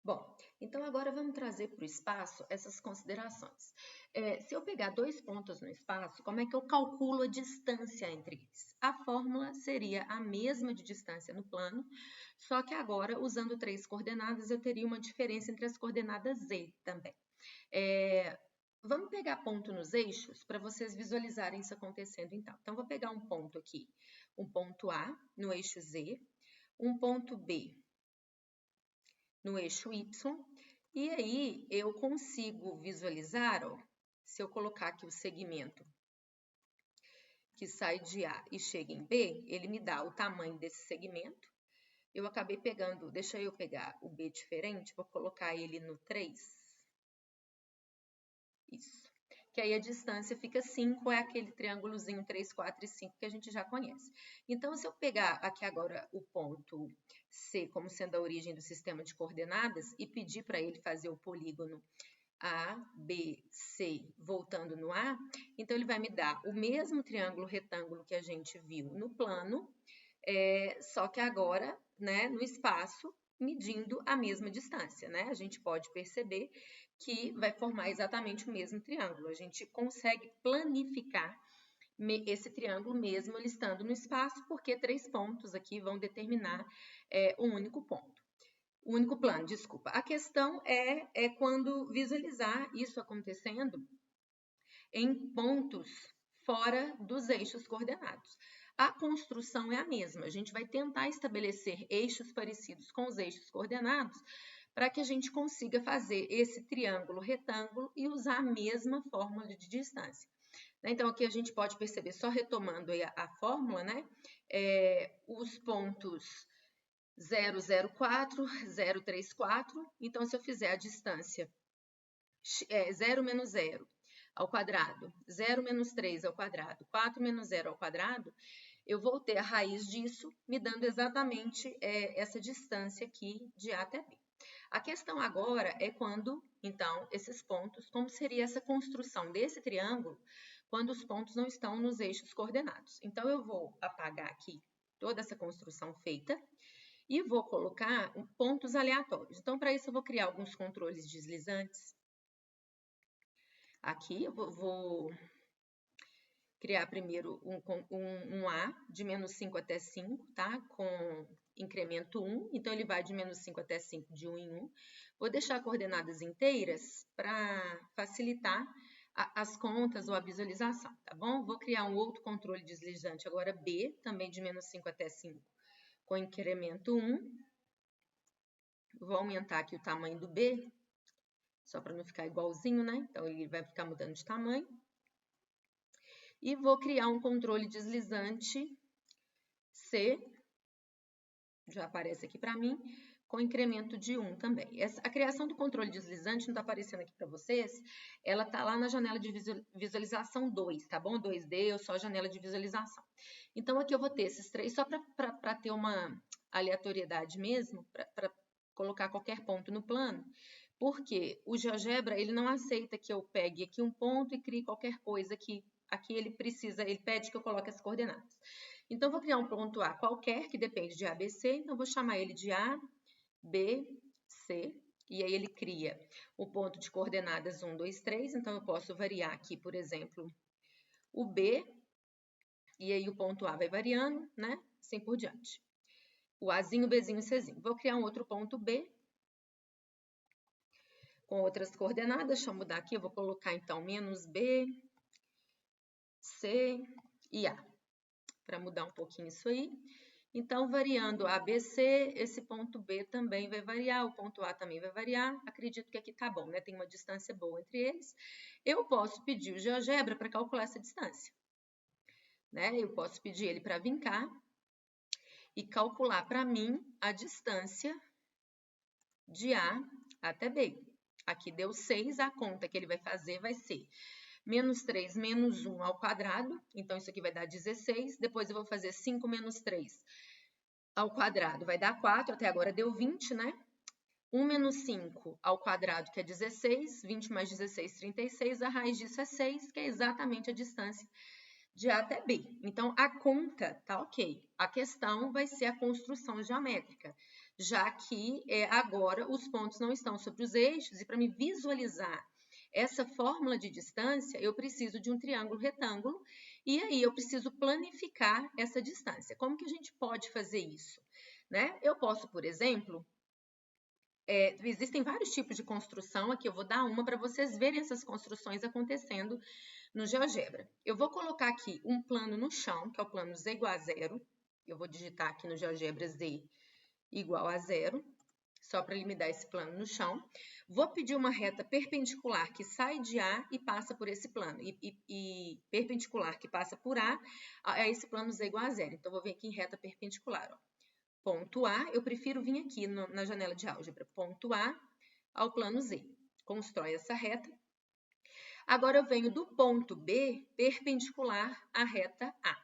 Bom, então agora vamos trazer para o espaço essas considerações. Se eu pegar dois pontos no espaço, como é que eu calculo a distância entre eles? A fórmula seria a mesma de distância no plano, só que agora, usando 3 coordenadas, eu teria uma diferença entre as coordenadas z também. Vamos pegar ponto nos eixos para vocês visualizarem isso acontecendo então. Então, vou pegar um ponto aqui, um ponto A no eixo z, um ponto B no eixo Y, e aí eu consigo visualizar, ó, se eu colocar aqui o segmento que sai de A e chega em B, ele me dá o tamanho desse segmento. Eu acabei pegando, deixa eu pegar o B diferente, vou colocar ele no 3. Isso. Que aí a distância fica 5, é aquele triângulozinho 3, 4 e 5 que a gente já conhece. Então, se eu pegar aqui agora o ponto C como sendo a origem do sistema de coordenadas e pedir para ele fazer o polígono A, B, C, voltando no A, então ele vai me dar o mesmo triângulo retângulo que a gente viu no plano, só que agora, né, no espaço, medindo a mesma distância, né? A gente pode perceber que vai formar exatamente o mesmo triângulo. A gente consegue planificar esse triângulo mesmo ele estando no espaço, porque 3 pontos aqui vão determinar um único ponto. O único plano, desculpa. A questão é quando visualizar isso acontecendo em pontos fora dos eixos coordenados. A construção é a mesma. A gente vai tentar estabelecer eixos parecidos com os eixos coordenados para que a gente consiga fazer esse triângulo retângulo e usar a mesma fórmula de distância. Então, aqui a gente pode perceber, só retomando aí a fórmula, né? Os pontos 0,04, 0,34. Então, se eu fizer a distância 0 menos 0 ao quadrado, 0 menos 3 ao quadrado, 4 menos 0 ao quadrado, eu vou ter a raiz disso, me dando exatamente essa distância aqui de A até B. A questão agora é quando, então, esses pontos, como seria essa construção desse triângulo, quando os pontos não estão nos eixos coordenados. Então, eu vou apagar aqui toda essa construção feita e vou colocar pontos aleatórios. Então, para isso, eu vou criar alguns controles deslizantes. Aqui, eu vou criar primeiro um A de menos 5 até 5, tá? Com incremento 1, então ele vai de menos 5 até 5, de 1 em 1. Vou deixar coordenadas inteiras para facilitar as contas ou a visualização, tá bom? Vou criar um outro controle deslizante, agora B, também de menos 5 até 5, com incremento 1. Vou aumentar aqui o tamanho do B, só para não ficar igualzinho, né? Então, ele vai ficar mudando de tamanho. E vou criar um controle deslizante C, já aparece aqui para mim, com incremento de 1 também. A criação do controle deslizante não está aparecendo aqui para vocês, ela está lá na janela de visualização 2, tá bom? 2D ou só janela de visualização. Então, aqui eu vou ter esses 3, só para ter uma aleatoriedade mesmo, para colocar qualquer ponto no plano, porque o GeoGebra, ele não aceita que eu pegue aqui um ponto e crie qualquer coisa aqui. Aqui ele pede que eu coloque as coordenadas. Então, vou criar um ponto A qualquer, que depende de A, B, C. Então, vou chamar ele de A, B, C. E aí, ele cria o ponto de coordenadas 1, 2, 3. Então, eu posso variar aqui, por exemplo, o B. E aí, o ponto A vai variando, né? Assim por diante. O Azinho, Bzinho e Czinho. Vou criar um outro ponto B com outras coordenadas. Deixa eu mudar aqui. Eu vou colocar, então, menos B, C e A, para mudar um pouquinho isso aí. Então, variando A, B, C, esse ponto B também vai variar, o ponto A também vai variar. Acredito que aqui tá bom, né? Tem uma distância boa entre eles. Eu posso pedir o GeoGebra para calcular essa distância, né? Eu posso pedir ele para vir cá e calcular para mim a distância de A até B. Aqui deu 6, a conta que ele vai fazer vai ser menos 3 menos 1 ao quadrado, então isso aqui vai dar 16, depois eu vou fazer 5 menos 3 ao quadrado, vai dar 4, até agora deu 20, né? 1 menos 5 ao quadrado, que é 16, 20 mais 16, 36, a raiz disso é 6, que é exatamente a distância de A até B. Então, a conta tá ok. A questão vai ser a construção geométrica, já que agora os pontos não estão sobre os eixos, e para me visualizar essa fórmula de distância, eu preciso de um triângulo retângulo, e aí eu preciso planificar essa distância. Como que a gente pode fazer isso? Né? Eu posso, por exemplo, existem vários tipos de construção, aqui eu vou dar uma para vocês verem essas construções acontecendo no GeoGebra. Eu vou colocar aqui um plano no chão, que é o plano z igual a 0. Eu vou digitar aqui no GeoGebra z igual a 0, só para ele me dar esse plano no chão. Vou pedir uma reta perpendicular que sai de A e passa por esse plano, e perpendicular que passa por A esse plano z igual a 0. Então, vou vir aqui em reta perpendicular, ó. Ponto A, eu prefiro vir aqui na janela de álgebra, ponto A ao plano Z. Constrói essa reta. Agora, eu venho do ponto B perpendicular à reta A.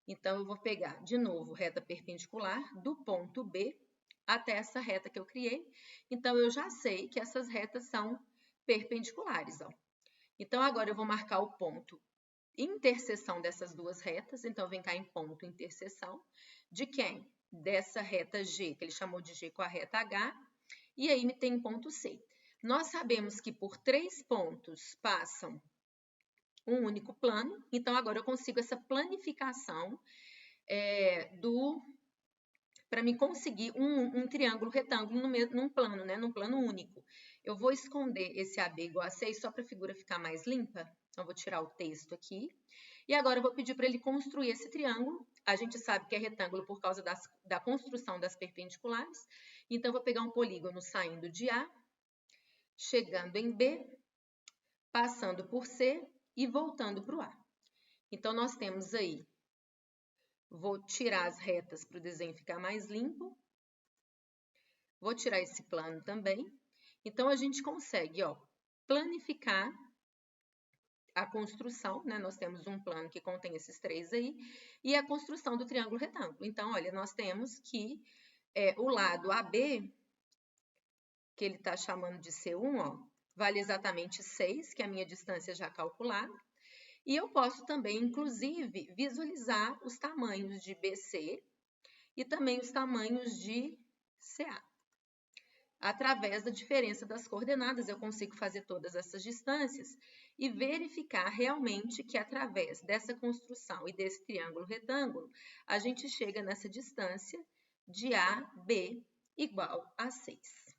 Então, eu vou pegar, de novo, reta perpendicular do ponto B até essa reta que eu criei. Então, eu já sei que essas retas são perpendiculares, ó. Então, agora eu vou marcar o ponto interseção dessas duas retas. Então, vem cá em ponto interseção de quem? Dessa reta G, que ele chamou de G com a reta H, e aí me tem ponto C. Nós sabemos que por 3 pontos passam um único plano, então agora eu consigo essa planificação para me conseguir um triângulo retângulo num plano, né? Num plano único. Eu vou esconder esse AB igual a 6 só para a figura ficar mais limpa. Então, vou tirar o texto aqui. E agora eu vou pedir para ele construir esse triângulo. A gente sabe que é retângulo por causa da construção das perpendiculares. Então, eu vou pegar um polígono saindo de A, chegando em B, passando por C e voltando para o A. Então, nós temos aí, vou tirar as retas para o desenho ficar mais limpo. Vou tirar esse plano também. Então, a gente consegue, ó, planificar a construção, né? Nós temos um plano que contém esses 3 aí, e a construção do triângulo retângulo. Então, olha, nós temos que o lado AB, que ele está chamando de C1, ó, vale exatamente 6, que é a minha distância já calculada. E eu posso também, inclusive, visualizar os tamanhos de BC e também os tamanhos de CA. Através da diferença das coordenadas, eu consigo fazer todas essas distâncias e verificar realmente que através dessa construção e desse triângulo retângulo, a gente chega nessa distância de AB igual a 6.